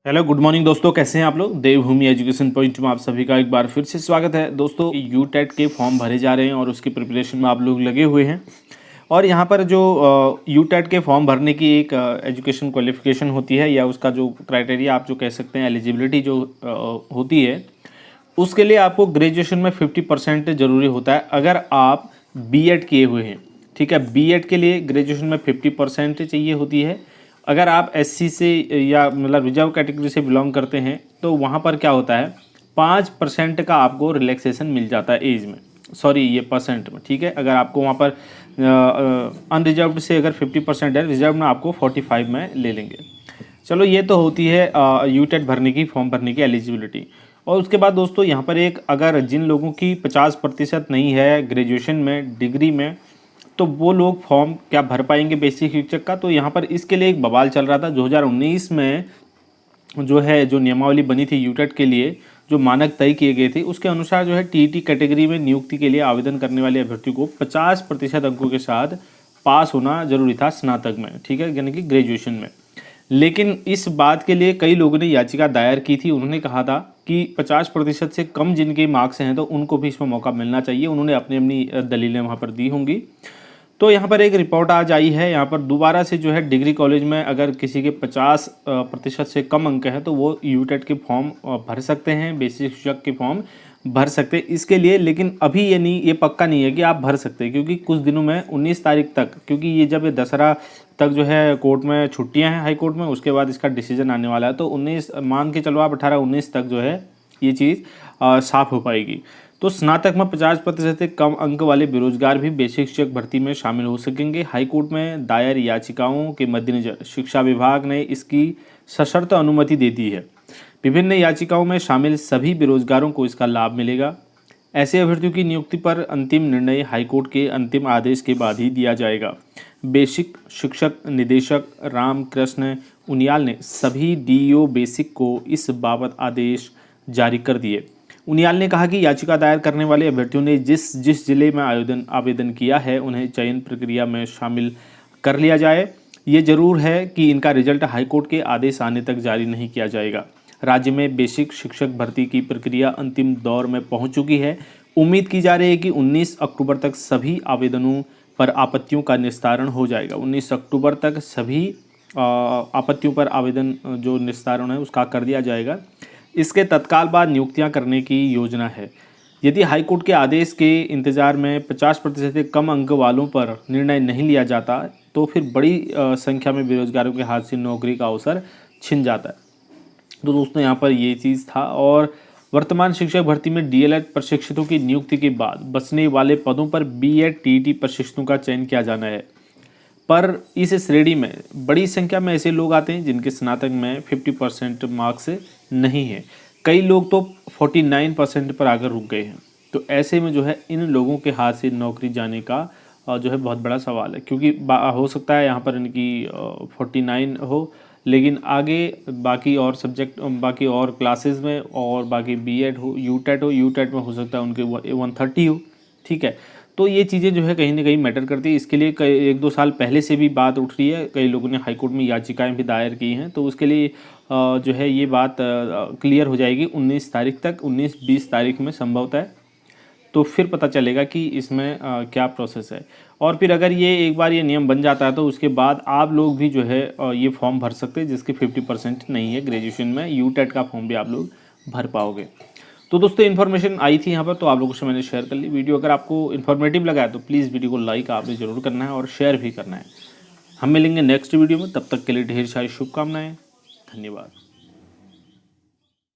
Hello good morning दोस्तों, कैसे हैं आप लोग। देवभूमि एजुकेशन पॉइंट में आप सभी का एक बार फिर से स्वागत है। दोस्तों यूटेट के फॉर्म भरे जा रहे हैं और उसकी प्रिपरेशन में आप लोग लगे हुए हैं। और यहाँ पर जो यूटेट के फॉर्म भरने की एक एजुकेशन क्वालिफिकेशन होती है या उसका जो क्राइटेरिया आप जो कह सकते हैं एलिजिबिलिटी जो होती है, उसके लिए आपको ग्रेजुएशन में 50% ज़रूरी होता है अगर आप बीएड किए हुए हैं। ठीक है, बीएड के लिए ग्रेजुएशन में 50% चाहिए होती है। अगर आप एससी से या मतलब रिजर्व कैटेगरी से बिलोंग करते हैं तो वहाँ पर क्या होता है 5% का आपको रिलैक्सेशन मिल जाता है एज में, सॉरी ये परसेंट में। ठीक है, अगर आपको वहाँ पर अनरिजर्व्ड से अगर 50% है, रिजर्व में आपको 45 में ले लेंगे। चलो ये तो होती है यूटेट भरने की, फॉर्म भरने की एलिजिबिलिटी। और उसके बाद दोस्तों यहाँ पर एक अगर जिन लोगों की 50% नहीं है ग्रेजुएशन में, डिग्री में, तो वो लोग फॉर्म क्या भर पाएंगे बेसिक शिक्षक का। तो यहाँ पर इसके लिए एक बवाल चल रहा था 2019 में जो नियमावली बनी थी यूटेट के लिए, जो मानक तय किए गए थे उसके अनुसार जो है टीईटी कैटेगरी में नियुक्ति के लिए आवेदन करने वाले अभ्यर्थी को 50% अंकों के साथ पास होना जरूरी था स्नातक में। ठीक है, यानी कि ग्रेजुएशन में। लेकिन इस बात के लिए कई लोगों ने याचिका दायर की थी। उन्होंने कहा था कि 50% से कम जिनके मार्क्स हैं तो उनको भी इसमें मौका मिलना चाहिए। उन्होंने अपनी अपनी दलीलें वहाँ पर दी होंगी। तो यहाँ पर एक रिपोर्ट आज आई है, यहाँ पर दोबारा से जो है डिग्री कॉलेज में अगर किसी के 50% से कम अंक हैं तो वो यूटेट के फॉर्म भर सकते हैं, बेसिक शिक्षक के फॉर्म भर सकते हैं इसके लिए। लेकिन अभी ये पक्का नहीं है कि आप भर सकते हैं, क्योंकि कुछ दिनों में 19 तारीख तक, क्योंकि ये जब दशहरा तक जो है कोर्ट में छुट्टियाँ हैं हाई कोर्ट में, उसके बाद इसका डिसीजन आने वाला है। तो 19 मान के चलो आप 18-19 तक जो है ये चीज़ साफ़ हो पाएगी। तो स्नातक में 50% से कम अंक वाले बेरोजगार भी बेसिक शिक्षक भर्ती में शामिल हो सकेंगे। हाईकोर्ट में दायर याचिकाओं के मद्देनजर शिक्षा विभाग ने इसकी सशर्त अनुमति दे दी है। विभिन्न याचिकाओं में शामिल सभी बेरोजगारों को इसका लाभ मिलेगा। ऐसे अभ्यर्थियों की नियुक्ति पर अंतिम निर्णय हाईकोर्ट के अंतिम आदेश के बाद ही दिया जाएगा। बेसिक शिक्षक निदेशक रामकृष्ण उनियाल ने सभी डीईओ बेसिक को इस बाबत आदेश जारी कर दिए। उनियाल ने कहा कि याचिका दायर करने वाले अभ्यर्थियों ने जिस जिले में आवेदन किया है उन्हें चयन प्रक्रिया में शामिल कर लिया जाए। ये जरूर है कि इनका रिजल्ट हाईकोर्ट के आदेश आने तक जारी नहीं किया जाएगा। राज्य में बेसिक शिक्षक भर्ती की प्रक्रिया अंतिम दौर में पहुंच चुकी है। उम्मीद की जा रही है कि 19 अक्टूबर तक सभी आवेदनों पर आपत्तियों का निस्तारण हो जाएगा। 19 अक्टूबर तक सभी आपत्तियों पर आवेदन जो निस्तारण है उसका कर दिया जाएगा। इसके तत्काल बाद नियुक्तियां करने की योजना है। यदि हाईकोर्ट के आदेश के इंतजार में 50% से कम अंक वालों पर निर्णय नहीं लिया जाता तो फिर बड़ी संख्या में बेरोजगारों के हाथ से नौकरी का अवसर छिन जाता है। तो दोस्तों यहाँ पर ये चीज़ था। और वर्तमान शिक्षक भर्ती में डीएलएड प्रशिक्षितों की नियुक्ति के बाद बचने वाले पदों पर बीएड टीईटी प्रशिक्षितों का चयन किया जाना है। पर इस श्रेणी में बड़ी संख्या में ऐसे लोग आते हैं जिनके स्नातक में 50% मार्क्स नहीं है। कई लोग तो 49% पर आकर रुक गए हैं। तो ऐसे में जो है इन लोगों के हाथ से नौकरी जाने का जो है बहुत बड़ा सवाल है, क्योंकि हो सकता है यहाँ पर इनकी 49 हो, लेकिन आगे बाकी और सब्जेक्ट, बाकी और क्लासेस में और बाकी बीएड हो, यूटेट में हो सकता है उनके 130 हो। ठीक है, तो ये चीज़ें जो है कहीं ना कहीं मैटर करती है। इसके लिए कई 1-2 साल पहले से भी बात उठ रही है, कई लोगों ने हाईकोर्ट में याचिकाएं भी दायर की हैं। तो उसके लिए जो है ये बात क्लियर हो जाएगी 19 तारीख तक, 19-20 तारीख में संभवतः है। तो फिर पता चलेगा कि इसमें क्या प्रोसेस है। और फिर अगर ये एक बार ये नियम बन जाता है तो उसके बाद आप लोग भी जो है ये फॉर्म भर सकते हैं जिसके 50% नहीं है ग्रेजुएशन में। यूटेट का फॉर्म भी आप लोग भर पाओगे। तो दोस्तों इन्फॉर्मेशन आई थी यहाँ पर, तो आप लोगों से मैंने शेयर कर ली। वीडियो अगर आपको इन्फॉर्मेटिव लगा है तो प्लीज़ वीडियो को लाइक आपने ज़रूर करना है और शेयर भी करना है। हम मिलेंगे नेक्स्ट वीडियो में, तब तक के लिए ढेर सारी शुभकामनाएं। धन्यवाद।